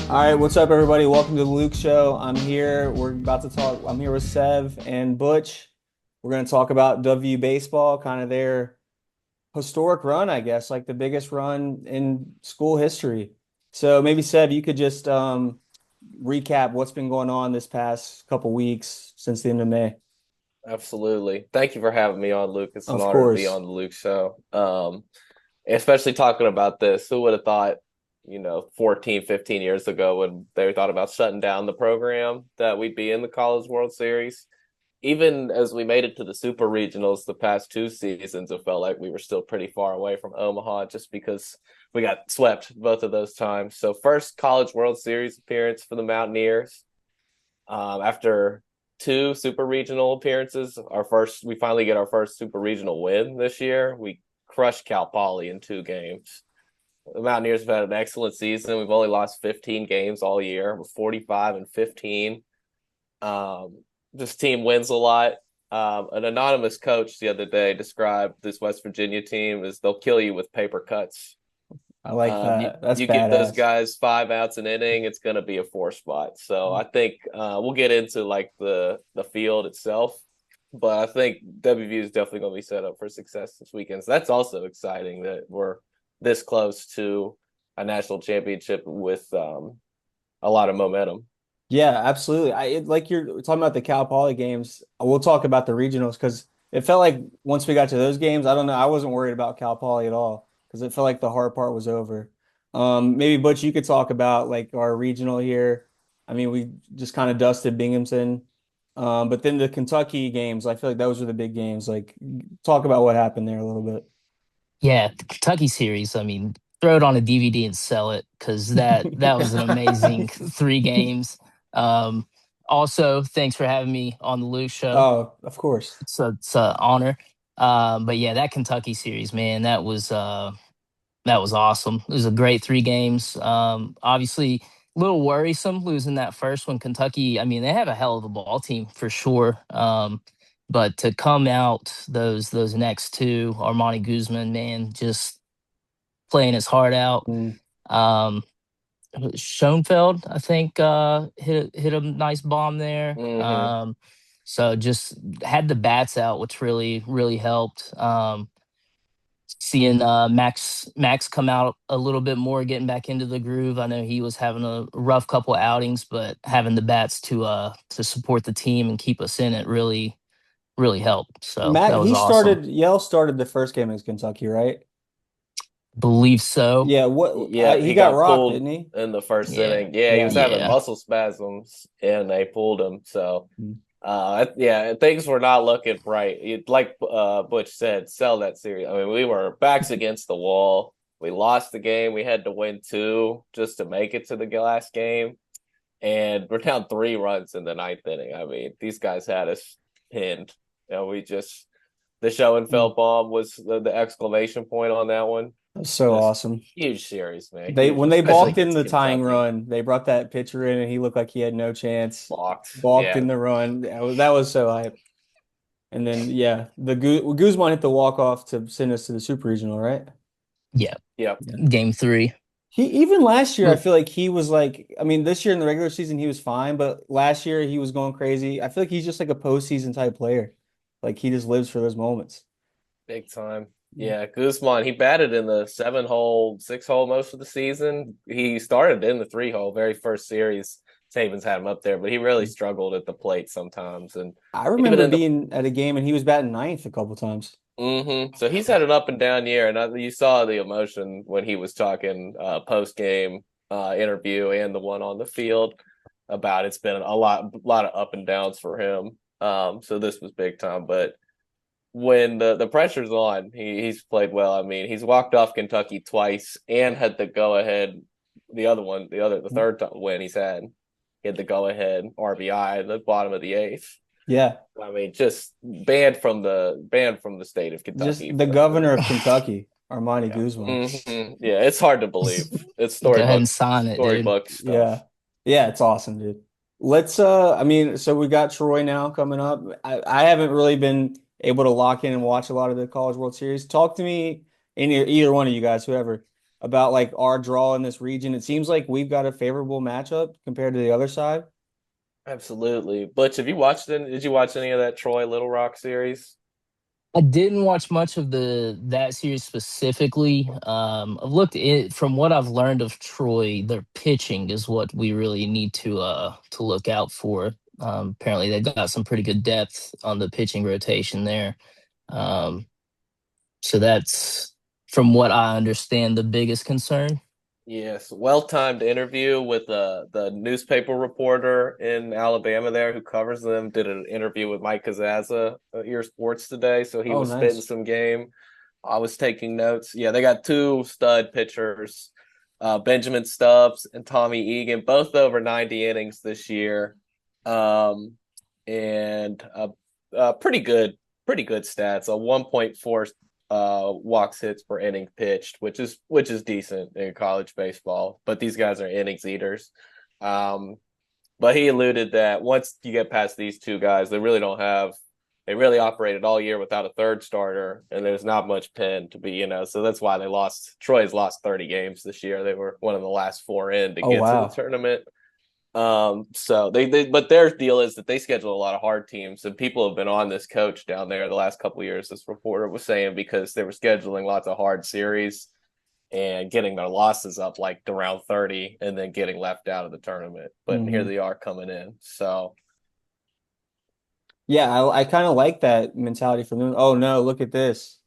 All right, what's up, everybody? Welcome to the Luke Show. I'm here. We're about to talk. I'm here with Sev and Butch. We're going to talk about WVU Baseball, kind of their historic run, I guess, like the biggest run in school history. So maybe Sev, you could just recap what's been going on this past couple weeks since the end of May. Absolutely. Thank you for having me on, Luke. It's an Of honor to be course. on the Luke show. Especially talking about this. Who would have thought, 14, 15 years ago when they thought about shutting down the program that we'd be in the College World Series? Even as we made it to the Super Regionals the past two seasons, it felt like we were still pretty far away from Omaha just because we got swept both of those times. So first College World Series appearance for the Mountaineers. After two super regional appearances, we finally get our first super regional win this year. We crushed Cal Poly in two games. The Mountaineers have had an excellent season. We've only lost 15 games all year. We're 45 and 15. This team wins a lot. An anonymous coach the other day described this West Virginia team as they'll kill you with paper cuts. I like You, that. That's you give those badass. guys 5 outs an inning, it's going to be a four spot. So I think we'll get into like the field itself, but I think WVU is definitely going to be set up for success this weekend. So that's also exciting that we're this close to a national championship with a lot of momentum. Yeah, absolutely. Like you're talking about the Cal Poly games. We'll talk about the regionals because it felt like once we got to those games, I don't know, I wasn't worried about Cal Poly at all because it felt like the hard part was over. Maybe Butch, you could talk about like our regional here. I mean, we just kind of dusted Binghamton. But then the Kentucky games, I feel like those were the big games. Like, talk about what happened there a little bit. Yeah, the Kentucky series. I mean, throw it on a DVD and sell it because that was an amazing three games. Um, Also, thanks for having me on the Luke show. Oh, of course. It's an honor. But yeah, that Kentucky series, man, that was awesome. It was a great three games. Obviously, a little worrisome losing that first one. Kentucky, I mean, they have a hell of a ball team for sure. But to come out those next two, Armani Guzman, man, just playing his heart out. Mm. Um, Schoenfeld, I think, hit a nice bomb there. Mm-hmm. So just had the bats out, which really helped. Seeing Max come out a little bit more, getting back into the groove. I know he was having a rough couple outings, but having the bats to support the team and keep us in it really helped. So Matt, that was he awesome. started, Yale started the first game against Kentucky, right? Believe so. Yeah, what Yep, he he got got rocked, pulled didn't he? in the first Yeah, inning. Yeah, he Yeah. was having yeah. muscle spasms and they pulled him. So Mm. yeah, things were not looking bright. Like Butch said, sell that series. I mean, we were backs against the wall. We lost the game. We had to win two just to make it to the last game, and we're down 3 runs in the ninth inning. I mean, these guys had us pinned. We just the show and Mm. fell bomb was the exclamation point on that one. That's so Just awesome. huge series, man. They Huge, when they especially balked in against the tying Kentucky. run, they brought that pitcher in and he looked like he had no chance. Blocked. Balked Yeah. in the run. That was so hype. And then yeah, the Guzman hit the walk off to send us to the Super Regional, right? Yeah. Yep. Yeah. Game three. He even last year, I Look, feel like he was like, I mean, this year in the regular season he was fine, but last year he was going crazy. I feel like he's just like a postseason type player. Like he just lives for those moments. Big time. Yeah, Guzman, he batted in the 7 hole, 6 hole most of the season. He started in the 3 hole, very first series. Sabins had him up there, but he really struggled at the plate sometimes. And I even remember in the being at a game and he was batting ninth a couple times. So he's had an up and down year, and you saw the emotion when he was talking post game interview and the one on the field about it's been a lot of up and downs for him. So this was big time, but when the pressure's on, he's played well. I mean, he's walked off Kentucky twice and had the go ahead. The third win he's had, he had the go ahead RBI at the bottom of the eighth. Yeah, I mean, just banned from the state of just Kentucky the for governor of Kentucky, Armani yeah. Guzman. Yeah, it's hard to believe. It's go ahead and sign it, dude. storybook Yeah. stuff. Yeah, it's awesome, dude. Let's I mean, so we got Troy now coming up. I haven't really been able to lock in and watch a lot of the College World Series. Talk to me, either one of you guys, whoever. about like our draw in this region. It seems like we've got a favorable matchup compared to the other side. Absolutely. Butch, have you watched any, did you watch any of that Troy Little Rock series? I didn't watch much of the that series specifically. I've looked it from what I've learned of Troy. Their pitching is what we really need to look out for. Apparently, they've got some pretty good depth on the pitching rotation there. Um, so that's from what I understand the biggest concern. Yes, well-timed interview with the newspaper reporter in Alabama there who covers them. Did an interview with Mike Kazaza at Ear Sports today, so he Oh, was spitting nice. some game. I was taking notes. Yeah, they got two stud pitchers, Benjamin Stubbs and Tommy Egan, both over 90 innings this year, um, and pretty good stats. A 1.4 walks hits per inning pitched, which is decent in college baseball. But these guys are innings eaters. Um, but he alluded that once you get past these two guys, they really don't have. They really operated all year without a third starter, and there's not much pen to be, So that's why they lost. Troy's lost 30 games this year. They were one of the last four in to Oh, get to the wow. tournament. So but their deal is that they schedule a lot of hard teams, and people have been on this coach down there the last couple of years. This reporter was saying because they were scheduling lots of hard series and getting their losses up like around 30 and then getting left out of the tournament. But here Hmm. they are coming in. So Yeah, I kind of like that mentality from them. Oh no, look at this.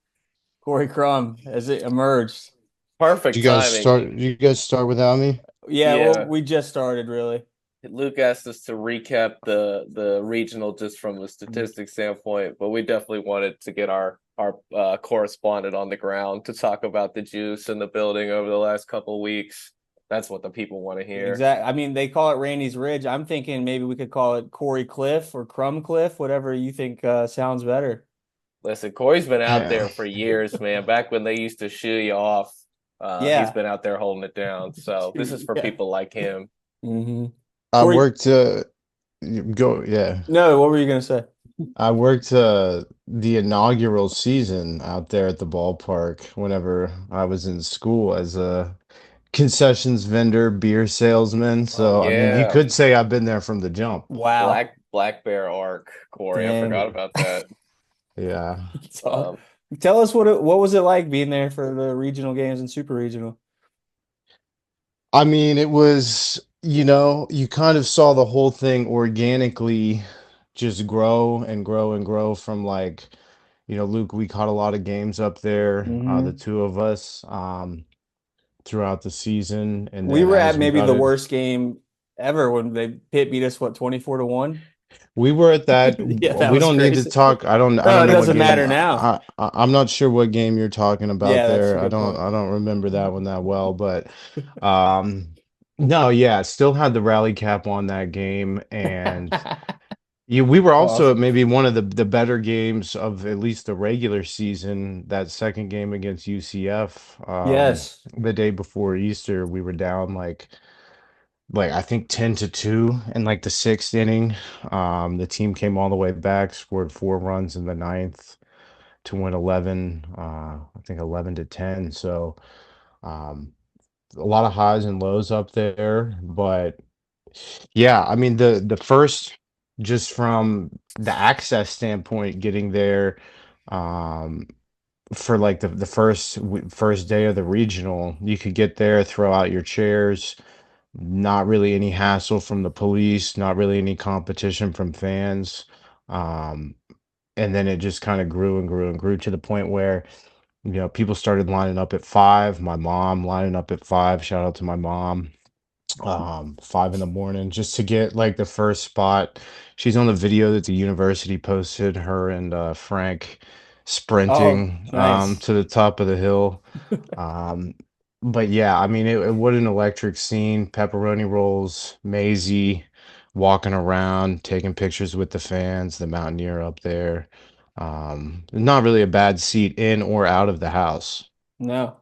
Corey Crum as it emerged. perfect timing. You guys start without me? Yeah, well, Yeah. we just started really. Luke asked us to recap the regional just from a statistics standpoint, but we definitely wanted to get our correspondent on the ground to talk about the juice in the building over the last couple of weeks. That's what the people want to hear. Exactly. I mean, they call it Randy's Ridge. I'm thinking maybe we could call it Corey Cliff or Crumb Cliff, whatever you think sounds better. Listen, Corey's been out Yeah. there for years, man. Back when they used to shoo you off, he's Yeah. been out there holding it down. So this is for Yeah. people like him. Hmm. I Corey, worked go yeah. no, what were you gonna say? I worked the inaugural season out there at the ballpark whenever I was in school as a concessions vendor, beer salesman. Oh, So I mean, you Yeah, could say I've been there from the jump. wow. Black Bear arc, Corey. I Dang. forgot about that. Yeah. So, Um, tell us what was it like being there for the regional games and super regional? I mean, it was, you kind of saw the whole thing organically just grow and grow and grow from like, Luke, we caught a lot of games up there, the Hmm. two of us, throughout the season. And We then were at as we maybe got the it, worst game ever when they Pitt beat us, what, 24-1? we were at that. Yeah, that We was don't need to crazy. talk. I No, don't it know what doesn't game. matter now. I'm not sure what game you're talking about Yeah, that's a there. good point. I don't remember that one that well, but, um, no, yeah, still had the rally cap on that game. And we were also at Awesome. maybe one of the better games of at least the regular season. That second game against UCF, Yes. the day before Easter, we were down like I think 10-2 in like the sixth inning. The team came all the way back, scored 4 runs in the ninth to win 11. I think 11-10. So um, a lot of highs and lows up there, but yeah, I mean the first, just from the access standpoint, getting there, um, for like the first day of the regional, you could get there, throw out your chairs, not really any hassle from the police, not really any competition from fans. Um, and then it just kind of grew and grew and grew to the point where, people started lining up at 5. My mom lining up at 5. Shout out to my mom. 5 in the morning just to get like the first spot. She's on the video that the university posted, her and Frank Oh, sprinting nice. to the top of the hill. Um, but yeah, I mean, what an electric scene. Pepperoni rolls, Maisie walking around, taking pictures with the fans, the Mountaineer up there. Not really a bad seat in or out of the house. No.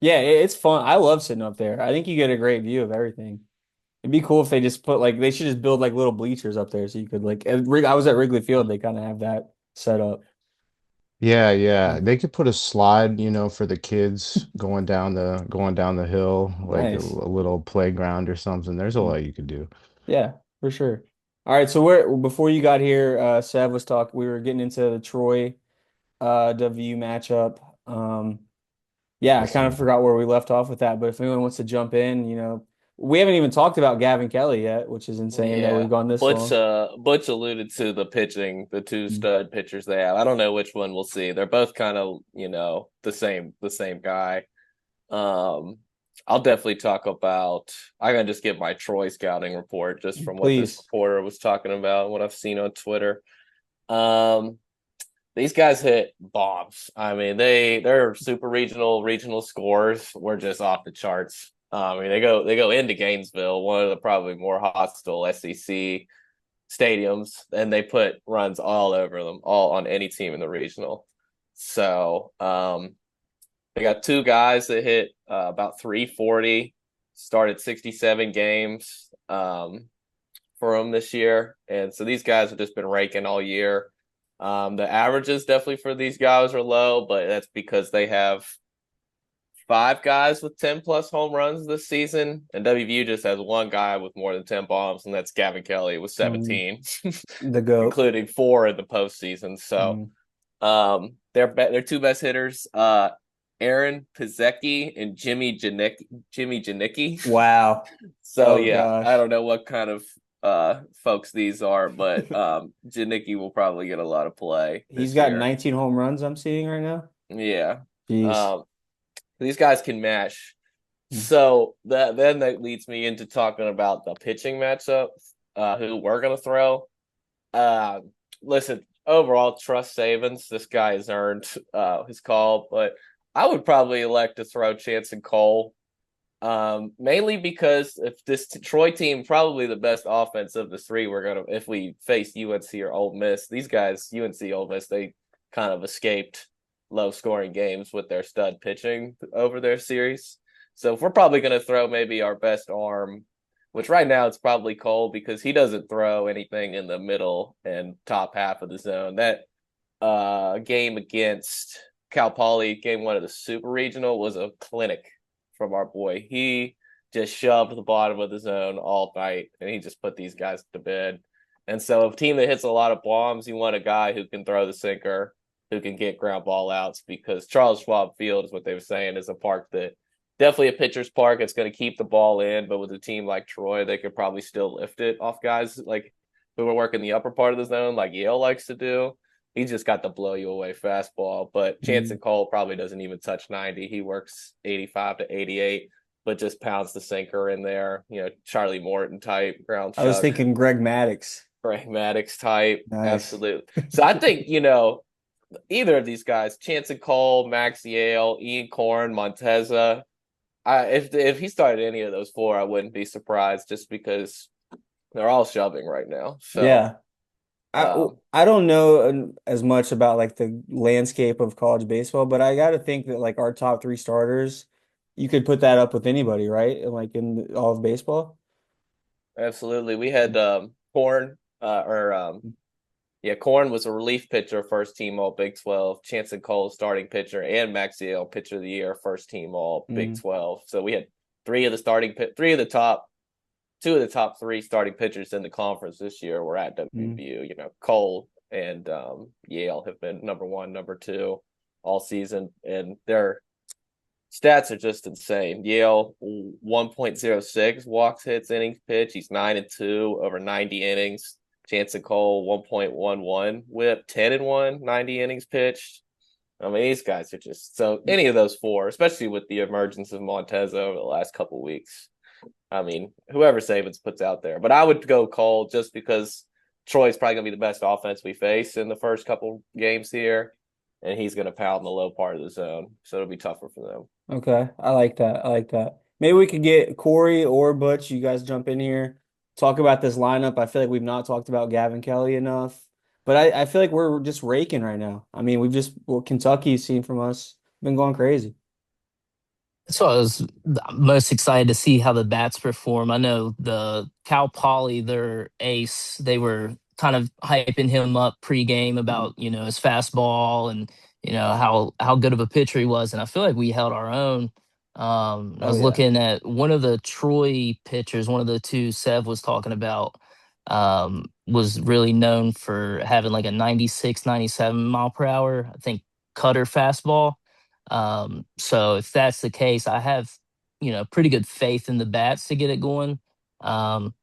Yeah, it's fun. I love sitting up there. I think you get a great view of everything. It'd be cool if they just put like they should just build like little bleachers up there so you could like I was at Wrigley Field, they kind of have that set up. Yeah, yeah. Mm. They could put a slide, for the kids going down the hill, like a Nice. little playground or something. There's a Mm. lot you could do. Yeah, for sure. All right, so where before you got here, Sev was talking. We were getting into the Troy WVU matchup. Yeah, I Yes, kind of sir. forgot where we left off with that, but if anyone wants to jump in, we haven't even talked about Gavin Kelly yet, which is insane that we've Yeah, gone this Butch. long. Butch alluded to the pitching, the two Mm. stud pitchers they have. I don't know which one we'll see. They're both kind of, the same guy. Um, I'll definitely talk about. I'm gonna just give my Troy scouting report just from what this Please. reporter was talking about, what I've seen on Twitter. Um, these guys hit bombs. I mean, they're super regional scores were just off the charts. I mean, they go into Gainesville, one of the probably more hostile SEC stadiums, and they put runs all over them, all on any team in the regional. So they got two guys that hit about 340, started 67 games for them this year, and so these guys have just been raking all year. The averages definitely for these guys are low, but that's because they have five guys with 10 plus home runs this season, and WVU just has one guy with more than 10 bombs, and that's Gavin Kelly with Mm. 17, The GOAT. including four in the postseason. So Mm. their two best hitters, Aaron Pizecki and Jimmy Janicki. Wow. So Oh yeah, I gosh. don't know what kind of folks these are, but Janicki will probably get a lot of play He's this got year. 19 home runs I'm seeing right now. Yeah. Jeez. Um these guys can match. Mm. So that leads me into talking about the pitching matchup, who we're gonna throw. Uh, listen, overall, trust Savins. This guy has earned his call, but I would probably elect to throw Chance and Cole. Mainly because if this Troy team, probably the best offense of the three, if we face UNC or Ole Miss, these guys, UNC, Ole Miss, they kind of escaped low scoring games with their stud pitching over their series. So if we're probably going to throw maybe our best arm, which right now it's probably Cole because he doesn't throw anything in the middle and top half of the zone. That game against Cal Poly, game one of the Super Regional, was a clinic from our boy. He just shoved the bottom of the zone all night, and he just put these guys to bed. And so, a team that hits a lot of bombs, you want a guy who can throw the sinker, who can get ground ball outs, because Charles Schwab Field is what they were saying is a park that definitely a pitcher's park. It's going to keep the ball in, but with a team like Troy, they could probably still lift it off guys like who are working the upper part of the zone, like Yale likes to do. He's just got the blow you away fastball. But Chance Mm. and Cole probably doesn't even touch 90. He works 85 to 88, but just pounds the sinker in there. Charlie Morton type, ground I was chuck, thinking Greg Maddux. pragmatics type. Nice. Absolutely. So I think, either of these guys, Chance and Cole, Max Yale, Ian Korn, Monteza. If he started any of those four, I wouldn't be surprised just because they're all shoving right now. So Yeah. I um, I don't know as much about like the landscape of college baseball, but I got to think that like our top three starters, you could put that up with anybody, right? Like in all of baseball. absolutely. We had Korn or yeah, Korn was a relief pitcher, first team All Big 12. Chance and Cole, starting pitcher, and Maxiel, pitcher of the year, first team All Big Mm. 12. So we had three of the top, two of the top three starting pitchers in the conference this year were at Mm. WVU. Cole and Yale have been number one, number two all season, and their stats are just insane. Yale 1.06 walks, hits, innings pitch. He's 9-2 over 90 innings. Chance and Cole 1.11 whip, 10-1, 90 innings pitched. I mean, these guys are just so any of those four, especially with the emergence of Montez over the last couple of weeks. I mean, whoever Sabins puts out there, but I would go Cole just because Troy's probably gonna be the best offense we face in the first couple games here, and he's gonna pound the low part of the zone, so it'll be tougher for them. Okay, I like that. I like that. Maybe we could get Corey or Butch. You guys jump in here, talk about this lineup. I feel like we've not talked about Gavin Kelly enough, but I feel like we're just raking right now. I mean, we've just what Kentucky's seen from us been going crazy. So I was most excited to see how the bats perform. I know the Cal Poly, their ace, they were kind of hyping him up pregame Mm. about his fastball and how good of a pitcher he was, and I feel like we held our own. I Oh was yeah. looking at one of the Troy pitchers, one of the two Sev was talking about, was really known for having like a 96, 97 mile per hour, I think, cutter fastball. So if that's the case, I have, pretty good faith in the bats to get it going. Um,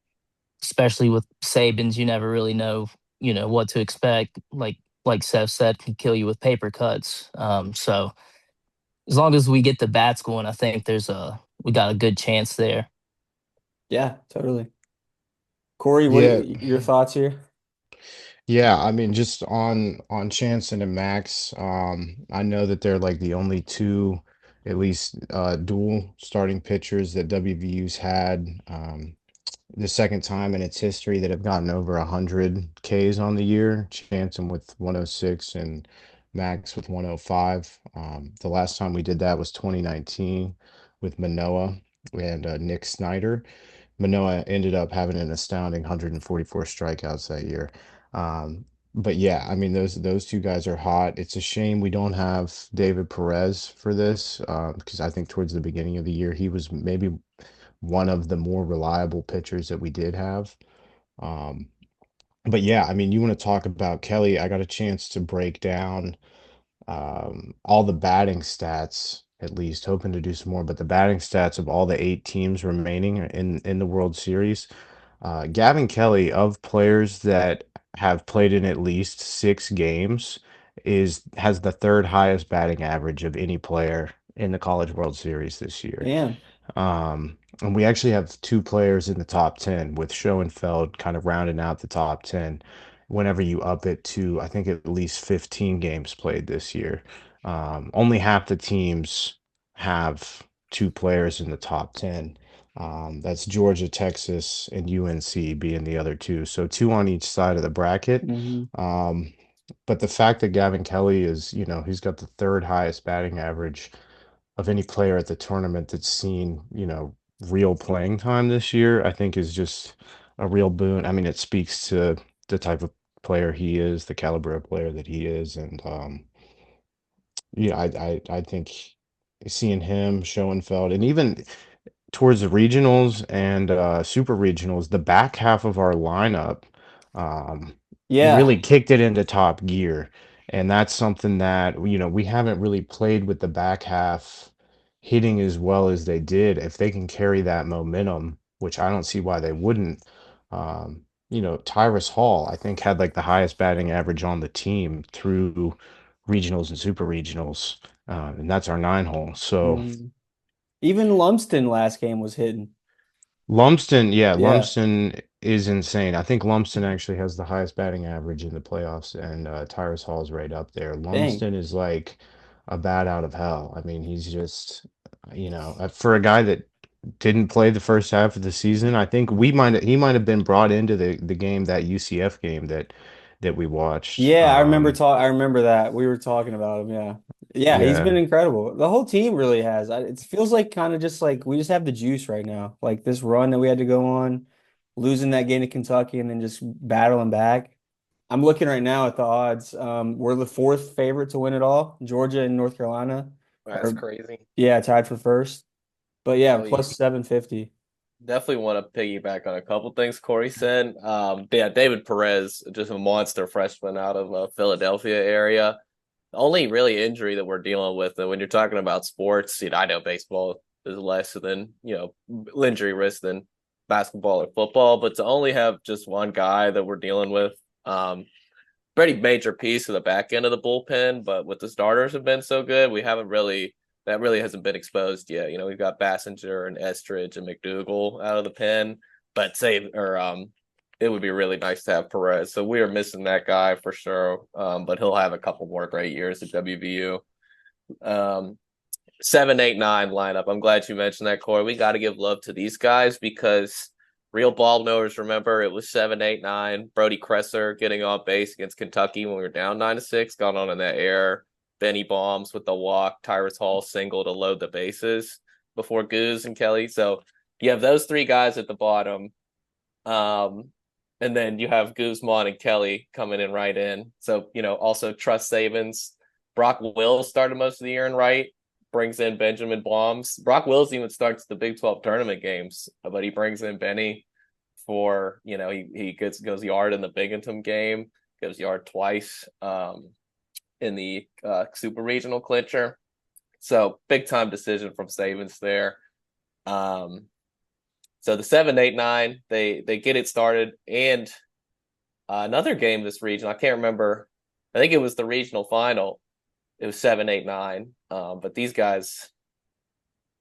Especially with Sabins, you never really know, what to expect. Like Seth said, can kill you with paper cuts. So as long as we get the bats going, I think we got a good chance there. Yeah, totally. Corey, Yeah, your thoughts here? yeah. I mean, just on Chance and Max, I know that they're like the only two, at least, dual starting pitchers that WVU's had. The second time in its history that have gotten over 100 Ks on the year. Chancellor with 106 and Max with 105. The last time we did that was 2019 with Manoa and Nick Snyder. Manoa ended up having an astounding 144 strikeouts that year. But yeah, I mean those two guys are hot. It's a shame we don't have David Perez for this because I think towards the beginning of the year he was maybe one of the more reliable pitchers that we did have. Um, but yeah, I mean, you want to talk about Kelly? I got a chance to break down all the batting stats, at least, hoping to do some more, but the batting stats of all the 8 teams remaining in the World Series. Gavin Kelly, of players that have played in at least 6 games, has the third highest batting average of any player in the College World Series this year. Damn. And we actually have 2 players in the top 10 with Schoenfeld kind of rounding out the top 10 whenever you up it to, I think, at least 15 games played this year. Only half the teams have 2 players in the top 10. That's Georgia, Texas, and UNC being the other two. So 2 on each side of the bracket. Hmm. Um, but the fact that Gavin Kelly is, he's got the third highest batting average of any player at the tournament that's seen, real playing time this year, I think is just a real boon. I mean, it speaks to the type of player he is, the caliber of player that he is, and yeah, I think seeing him, Schoenfeld, and even towards the regionals and super regionals, the back half of our lineup um, Yeah. really kicked it into top gear. And that's something that, we haven't really played with the back half hitting as well as they did. If they can carry that momentum, which I don't see why they wouldn't. Tyrus Hall, I think, had like the highest batting average on the team through regionals and super regionals. And that's our 9 hole. So Mhm. Even Lumsden last game was hitting. Lumsden, yeah, Yeah. Lumsden is insane. I think Lumsden actually has the highest batting average in the playoffs, and Tyrus Hall's right up there. Dang. Lumsden is like a bat out of hell. I mean, he's just, for a guy that didn't play the first half of the season, I think he might have been brought into the game, that UCF game that we watched. Yeah, I remember that. We were talking about him, yeah. Yeah, he's been Yeah. incredible. The whole team really has. It feels like kind of just like we just have the juice right now. Like this run that we had to go on, losing that game to Kentucky and then just battling back. I'm looking right now at the odds. We're the fourth favorite to win it all. Georgia and North Carolina That's are, crazy. yeah, tied for first. But yeah, Oh yeah. plus 750. Definitely want to piggyback on a couple things Corey said. Yeah, David Perez, just a monster freshman out of Philadelphia area. The only really injury that we're dealing with, and when you're talking about sports, I know baseball is less than injury risk than basketball or football, but to only have just one guy that we're dealing with, pretty major piece of the back end of the bullpen. But with the starters have been so good, we haven't really that really hasn't been exposed yet. We've got Bassinger and Estridge and McDougal out of the pen, but it would be really nice to have Perez. So we are missing that guy for sure. But he'll have a couple more great years at WVU. 7, 8, 9 lineup. I'm glad you mentioned that, Corey. We got to give love to these guys because real ball knowers remember it was 7, 8, 9. Brody Kresser getting on base against Kentucky when we were down 9-6, got on in that air. Benny Bombs with the walk, Tyrus Hall single to load the bases before Goose and Kelly. So you have those 3 guys at the bottom. And then you have Guzman and Kelly coming in right in. So, also trust Sabins, Brock Wills started most of the year in right, brings in Benjamin Bombs. Brock Wills even starts the Big 12 tournament games, but he brings in Benny for, he goes yard in the Binghamton game, goes yard twice in the super regional clincher. So big time decision from Savins there. So the 7-8-9, they get it started, and another game this region, I can't remember. I think it was the regional final. It was 7-8-9. But these guys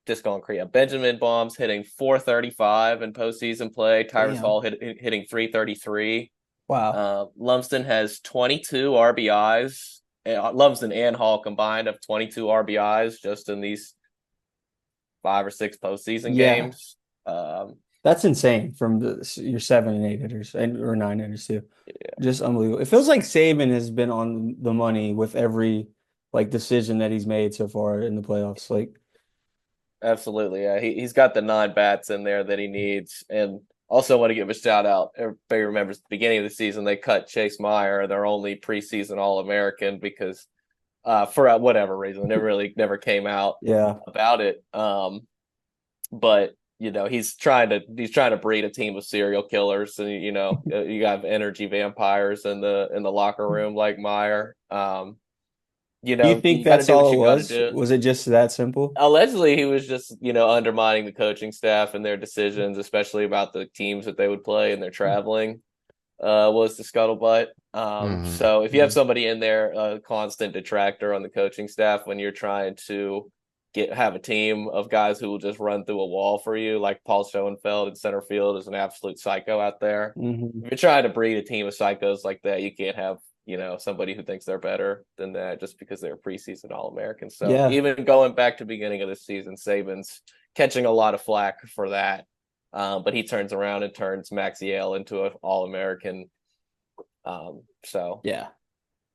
just going crazy. Benjamin Bombs hitting 435 in postseason play. Tyrus Damn. Hall hitting 333. Wow. Lumsden has 22 RBIs. Lumsden and Hall combined have 22 RBIs just in these 5 or 6 postseason Yeah. games. That's insane from your 7 and 8 hitters or 9 hitters too. Yeah. Just unbelievable. It feels like Saban has been on the money with every decision that he's made so far in the playoffs. Absolutely, yeah. He's got the 9 bats in there that he needs, and also want to give a shout out. Everybody remembers at the beginning of the season they cut Chase Meyer, their only preseason All-American, because for whatever reason it really never came out about it. But he's trying to breed a team of serial killers, and you got energy vampires in the locker room like Meyer. Do you think that's all it was? Was it just that simple? Allegedly, he was just, undermining the coaching staff and their decisions, especially about the teams that they would play and their traveling, was the scuttlebutt. So if you have somebody in there, a constant detractor on the coaching staff when you're trying to have a team of guys who will just run through a wall for you, like Paul Schoenfeld in center field is an absolute psycho out there. Mm-hmm. If you're trying to breed a team of psychos like that, you can't have somebody who thinks they're better than that just because they're preseason All-Americans. So even going back to the beginning of the season, Saban's catching a lot of flack for that. But he turns around and turns Maxiel into an All-American. So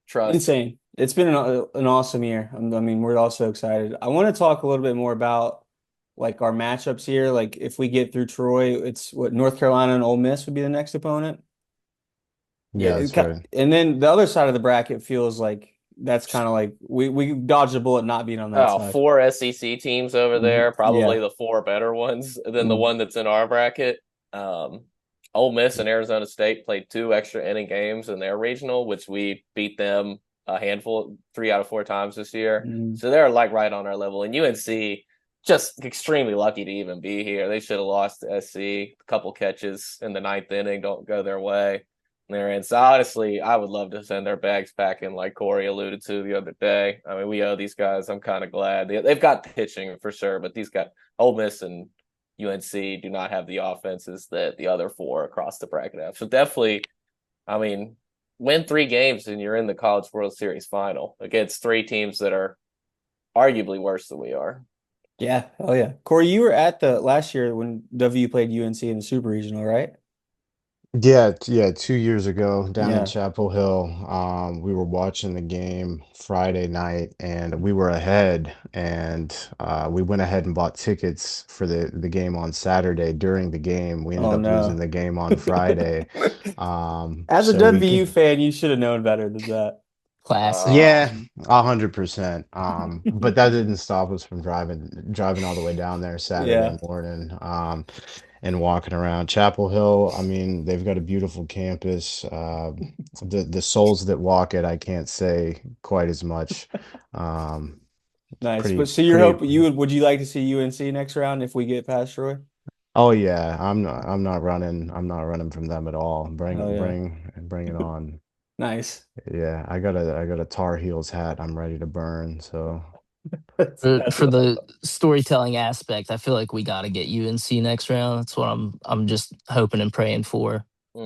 trust. Insane. It's been an awesome year. I mean, we're all so excited. I want to talk a little bit more about our matchups here. If we get through Troy, it's what North Carolina and Ole Miss would be the next opponent. Yeah, that's right. And then the other side of the bracket feels like that's kind of like we dodged a bullet not being on that side. 4 SEC teams over there, probably the 4 better ones than the one that's in our bracket. Ole Miss and Arizona State played 2 extra inning games in their regional, which we beat them a handful, 3 out of 4 times this year. So they're right on our level. And UNC just extremely lucky to even be here. They should have lost to SC. A couple catches in the 9th inning don't go their way. So honestly, I would love to send their bags packing like Corey alluded to the other day. I mean, we owe these guys. I'm kind of glad. They've got pitching for sure, but these guys, Ole Miss and UNC, do not have the offenses that the other 4 across the bracket have. So definitely, I mean, win 3 games and you're in the College World Series final against 3 teams that are arguably worse than we are. Yeah. Oh, yeah. Corey, you were at the last year when WVU played UNC in the Super Regional, right? Yeah, 2 years ago down in Chapel Hill, we were watching the game Friday night, and we were ahead, and we went ahead and bought tickets for the game on Saturday. During the game, we ended up losing the game on Friday. As a WVU fan, you should have known better than that. Classic. Yeah, 100%. But that didn't stop us from driving all the way down there Saturday morning. And walking around Chapel Hill. I mean, they've got a beautiful campus. The souls that walk it, I can't say quite as much. Nice. But so would you like to see UNC next round if we get past Troy? Oh yeah, I'm not running from them at all. Bring it on. Nice. Yeah, I got a Tar Heels hat I'm ready to burn, so for the storytelling aspect, I feel like we got to get UNC next round. That's what I'm just hoping and praying for.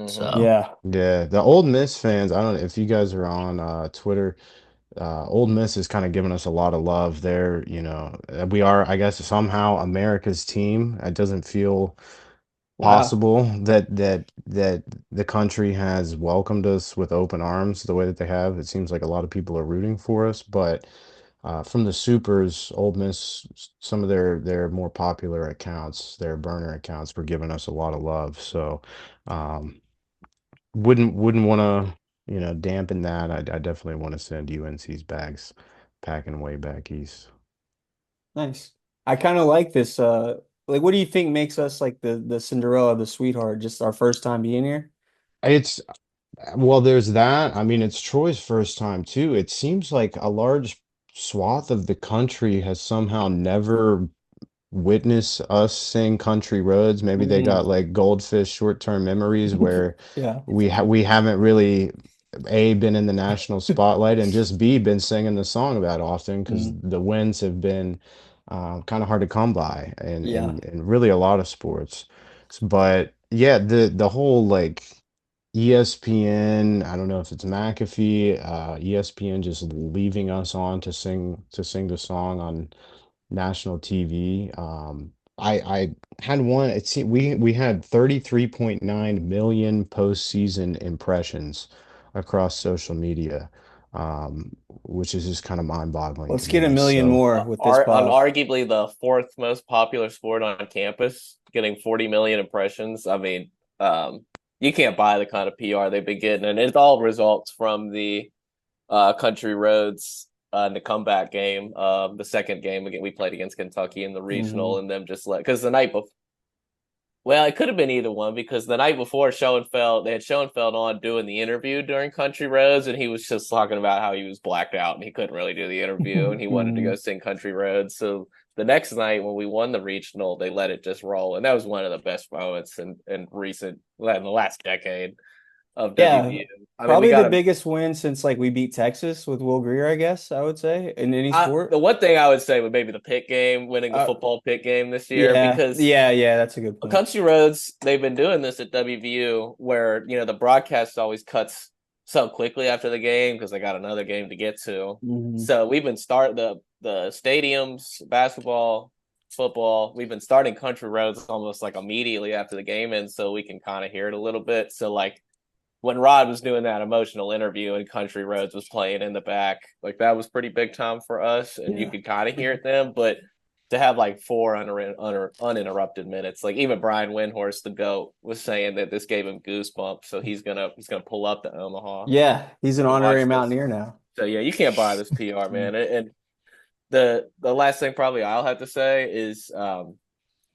So yeah, the Ole Miss fans. I don't know if you guys are on Twitter. Ole Miss is kind of giving us a lot of love. We are, I guess, somehow America's team. It doesn't feel possible that the country has welcomed us with open arms the way that they have. It seems like a lot of people are rooting for us, but. From the supers, Ole Miss, some of their more popular accounts, their burner accounts, were giving us a lot of love. So, wouldn't want to dampen that. I definitely want to send UNC's bags packing way back east. Nice. I kind of like this. Like, what do you think makes us like the Cinderella, the sweetheart, just our first time being here? It's well, there's that. I mean, it's Troy's first time too. It seems like a large swath of the country has somehow never witness us sing country roads. Maybe they got Hmm. like goldfish short-term memories where Yeah. we haven't really A, been in the national spotlight, and just B, been singing the song that often because Mhm. the wins have been kind of hard to come by Yeah. in really a lot of sports. But yeah, the whole like ESPN, I don't know if it's McAfee, ESPN just leaving us on to sing the song on national TV. I had one. It seemed we had 33.9 million postseason impressions across social media, which is just kind of mind-boggling to Let's get a me. million So more with this On pod. arguably the fourth most popular sport on campus, getting 40 million impressions. I mean, um, you can't buy the kind of PR they've been getting, and it all results from the country roads in the comeback game, the second game again we played against Kentucky in the regional, Hmm. and them just let because the night before. Well, it could have been either one because the night before Schoenfeld, they had Schoenfeld on doing the interview during Country Roads, and he was just talking about how he was blacked out and he couldn't really do the interview, and he wanted to go Hmm. sing Country Roads. So the next night when we won the regional, they let it just roll, and that was one of the best moments in recent, well, in the last decade of Yeah. WVU. I mean, we Probably got the to. biggest win since like we beat Texas with Will Greer, I guess I would say, in any The sport. one thing I would say would maybe the pit game, winning the Uh, football pit game this year, yeah, because yeah, yeah. That's a good point. Country Roads, they've been doing this at WVU where, the broadcast always cuts so quickly after the game because they got another game to get to. Hmm. So we've been starting the stadiums, basketball, football. We've been starting Country Roads almost like immediately after the game ends so we can kind of hear it a little bit. So like when Rod was doing that emotional interview and Country Roads was playing in the back, like that was pretty big time for us, and you Yeah. could kind of hear it then. But to have like four uninterrupted minutes, like even Brian Windhorst, the goat, was saying that this gave him goosebumps, so he's gonna pull up to Omaha Yeah. He's an to honorary watch this. Mountaineer now. So yeah, you can't buy this PR, Mm. man. And the last thing probably I'll have to say is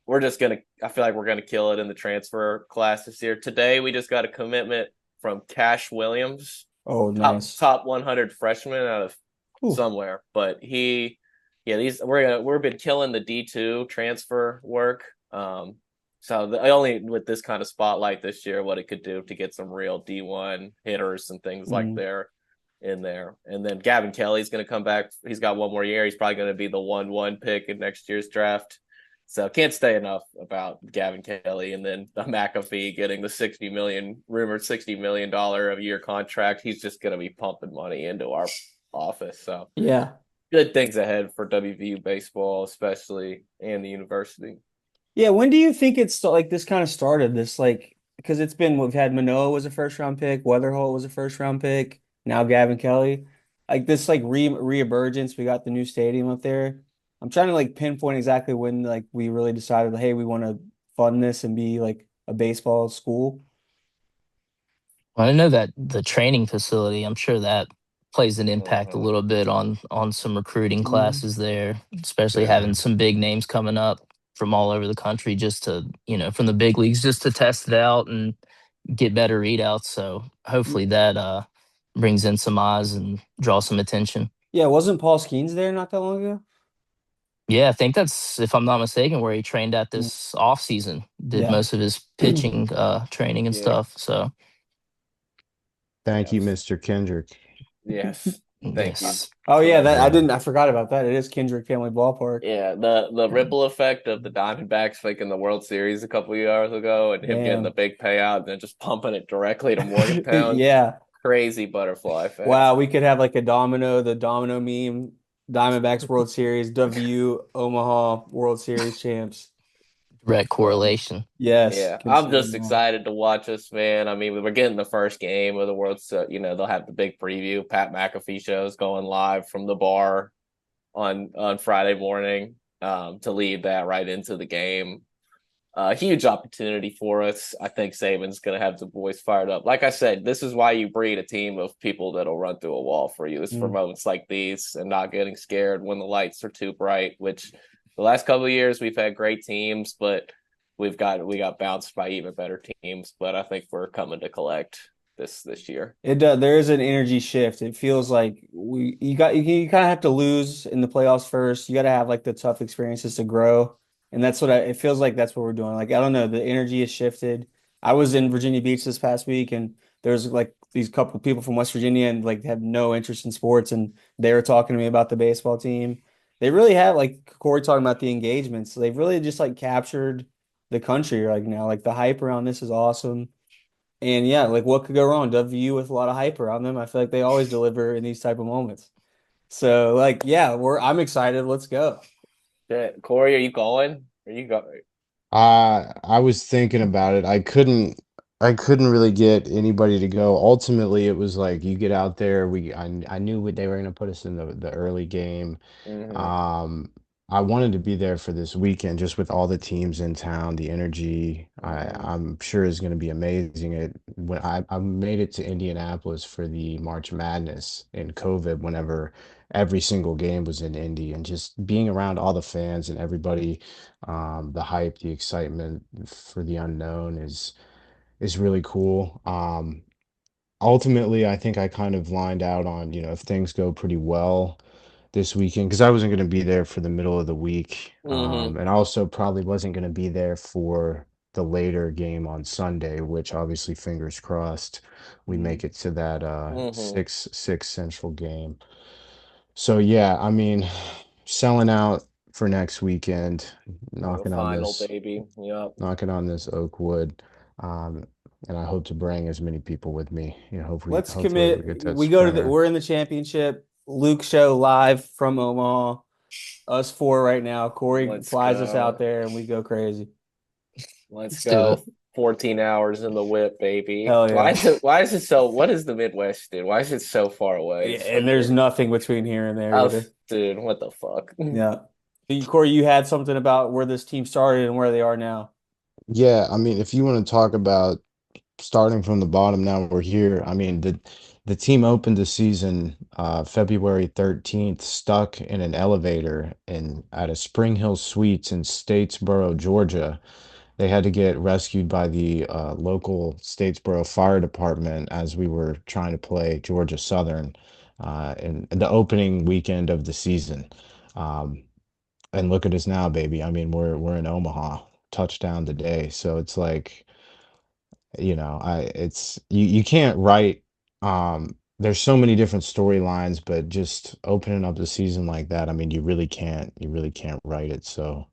we're just gonna. I feel like we're gonna kill it in the transfer class this year. Today we just got a commitment from Cash Williams, Oh, top nice. top 100 freshman out of Ooh. somewhere. But yeah, we've been killing the D2 transfer work. So only with this kind of spotlight this year, what it could do to get some real D1 hitters and things like Mm. there in there. And then Gavin Kelly's going to come back. He's got one more year. He's probably going to be the 1-1 pick in next year's draft. So can't say enough about Gavin Kelly, and then the McAfee getting the rumored $60 million a year contract. He's just going to be pumping money into our office. So Yeah. good things ahead for WVU baseball, especially, and the university. Yeah, when do you think it's like this kind of started? This like because it's been we've had Manoa was a first round pick, Weatherholt was a first round pick, now Gavin Kelly. Like this like reemergence, we got the new stadium up there. I'm trying to like pinpoint exactly when like we really decided, hey, we want to fund this and be like a baseball school. I know that the training facility, I'm sure that plays an impact a Mm-hmm. little bit on some recruiting Mhm. classes there, especially having yeah, some big names coming up from all over the country just to, from the big leagues just to test it out and get better readouts. So hopefully that brings in some eyes and draws some attention. Yeah, wasn't Paul Skeens there not that long ago? Yeah, I think that's, if I'm not mistaken, where he trained at Mm. this off season, did Yeah. most of his pitching training and Yeah. stuff. So thank you, Yes. Mr. Kendrick. Yes. Thank you yes. Oh so yeah, much. that Yeah, I forgot about that. It is Kendrick Family Ballpark. Yeah, the ripple effect of the Diamondbacks making the World Series a couple of years ago and him getting the Damn. big payout and then just pumping it directly to Morgantown. Yeah. Crazy butterfly effect. Wow, we could have like a the domino meme, Diamondbacks World Series, WVU Omaha World Series champs. Direct Um, correlation. Yes, yeah, can I'm say no just more. excited to watch us, man. I mean, we're getting the first game of the World, so they'll have the big preview. Pat McAfee shows going live from the bar on Friday morning to lead that right into the game. A huge opportunity for us. I think Saban's going to have the boys fired up. Like I said, this is why you breed a team of people that'll run through a wall for you. It's for Mm. moments like these and not getting scared when the lights are too bright. Which the last couple of years we've had great teams, but we got bounced by even better teams. But I think we're coming to collect this year. It does. There is an energy shift. It feels like you kind of have to lose in the playoffs first. You got to have like the tough experiences to grow, and that's it feels like that's what we're doing. Like I don't know, the energy has shifted. I was in Virginia Beach this past week, and there's like these couple people from West Virginia and like have no interest in sports, and they were talking to me about the baseball team. They really have like Corey talking about the engagements. So they've really just like captured the country right now. Like the hype around this is awesome. And yeah, like what could go wrong? WVU with a lot of hype around them. I feel like they always deliver in these type of moments. So like, yeah, I'm excited. Let's go. Yeah. Corey, are you going? Are you going? I was thinking about it. I couldn't really get anybody to go. Ultimately, it was like you get out there, I knew what they were going to put us in the early game. Mm-hmm. Um, I wanted to be there for this weekend just with all the teams in town, the energy Mm-hmm. I'm sure is going to be amazing. When I made it to Indianapolis for the March Madness in COVID, whenever every single game was in Indy, and just being around all the fans and everybody, the hype, the excitement for the unknown is really cool. Ultimately, I think I kind of lined out on, if things go pretty well this weekend, because I wasn't going to be there for the middle of the week, Mm-hmm. and also probably wasn't going to be there for the later game on Sunday, which obviously fingers crossed we Mm. make it to that Mm-hmm. 6 Central game. So yeah, I mean, selling out for next weekend, For the knocking on final, this baby. Yep. knocking on this oak wood. Um, and I hope to bring as many people with me. Let's Hopefully we commit. get that spreader. We're in the championship. Luke show live from Omaha. Us four right now. Corey Let's flies us out go. there and we go crazy. Let's Let's do it. go. 14 hours in the whip, baby. Hell Why yeah. is it so what is the Midwest, dude? Why is it so far away? Yeah, It's like and there's nothing between here and there either. dude, what the fuck? Yeah. Corey, you had something about where this team started and where they are now. Yeah, I mean, if you want to talk about starting from the bottom, now we're here. I mean, the team opened the season February 13th, stuck in an elevator in at a Spring Hill Suites in Statesboro, Georgia. They had to get rescued by the local Statesboro Fire Department as we were trying to play Georgia Southern in the opening weekend of the season. Um, and look at us now, baby. I mean, we're in Omaha, touchdown today. So it's like, you can't write. There's so many different storylines, but just opening up the season like that, I mean, you really can't write it. So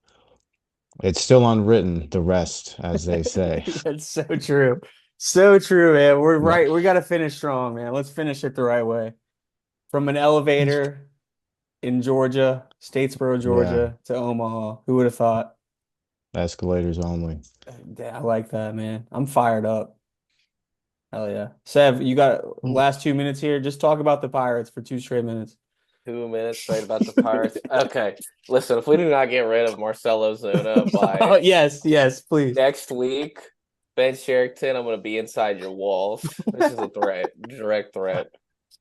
it's still unwritten, the rest, as they say. That's so true. So true, man. We're Yeah. right. We got to finish strong, man. Let's finish it the right way. From an elevator in Georgia, Statesboro, Yeah, Georgia, to Omaha. Who would have thought? escalators only. Yeah, I like that, man. I'm fired up. Hell yeah. Sev, you got last 2 minutes here. Just talk about the Pirates for 2 straight minutes. 2 minutes straight about the Pirates. Okay. Listen, if we do not get rid of Marcelo Zuna Oh, by yes, yes, please. next week, Ben Sherrington, I'm gonna be inside your walls. This is a threat, direct threat.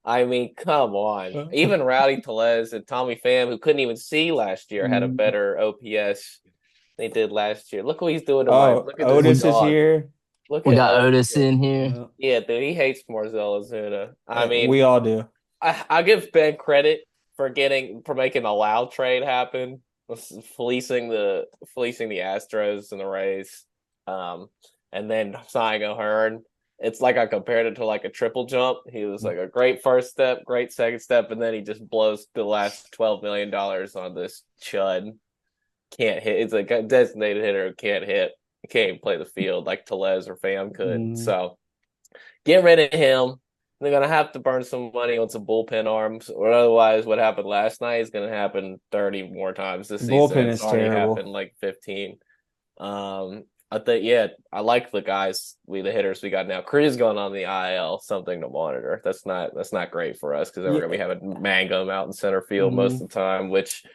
I mean, come on. Even Rowdy Telez and Tommy Pham, who couldn't even see last year, had a Mm. better OPS than they did last year. Look what he's doing to my Oh, look at this We Otis is dog. here. Look we at got Otis. Otis in here. Yeah. Yeah, dude, he hates Marcelo Zuna. I mean, We all do. I give Ben credit for making a loud trade happen, fleecing the Astros and the Rays, um, and then signing O'Hearn. It's like I compared it to like a triple jump. He was like a great first step, great second step, and then he just blows the last $12 million on this chud. Can't hit. It's like a designated hitter who can't hit. He can't even play the field like Telez or Pham could. Mm. So get rid of him. They're gonna have to burn some money on some bullpen arms, or otherwise, what happened last night is gonna happen 30 more times this season. Bullpen It's is already happened terrible. like 15. I think yeah, I like the guys the hitters we got now. Cruz going on the IL, something to monitor. That's not great for us because then we're Yeah. gonna be having Mangum out in center field most Mhm. of the time, which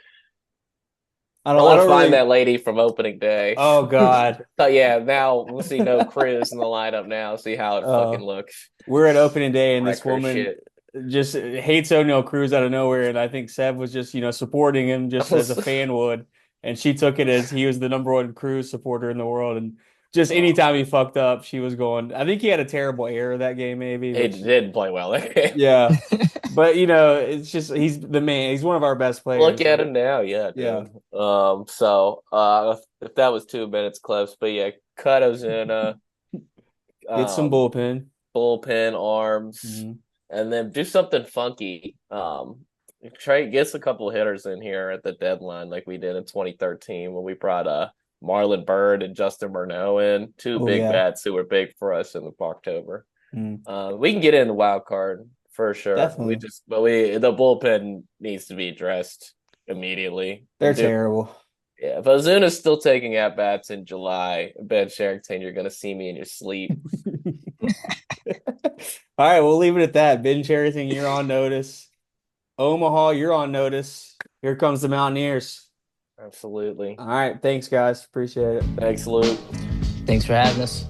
I I don't. I want to don't find really. that lady from opening day. Oh God. So yeah, now we'll see no Cruz in the lineup now. See how it fucking Uh, looks. we're at opening day, and Wreck this her woman shit. just hates O'Neal Cruz out of nowhere, and I think Sev was just supporting him just as a fan would, and she took it as he was the number one Cruz supporter in the world, and just Oh, anytime he fucked up, she was going. I think he had a terrible error that game, maybe, he which didn't play well that game. yeah, but it's just he's the man. He's one of our best Look players. at him now, yeah, Yeah, dude. If that was 2 minutes clips, but yeah, Cutto's in get some um bullpen. bullpen arms, Mhm. and then do something funky. Try gets a couple hitters in here at the deadline, like we did in 2013 when we brought Marlon Byrd and Justin Murneau in, two Oh big yeah, bats who were big for us in October. Mhm. We can get in the wild card for sure. Definitely. We the bullpen needs to be addressed immediately. They're Dude, terrible. yeah, if Ozuna's still taking at bats in July, Ben Sherrington, you're gonna see me in your sleep. All right, we'll leave it at that. Ben Cherrything, you're on notice. Omaha, you're on notice. Here comes the Mountaineers. Absolutely. All right, thanks, guys. Appreciate it. Thanks, Luke. Thanks for having us.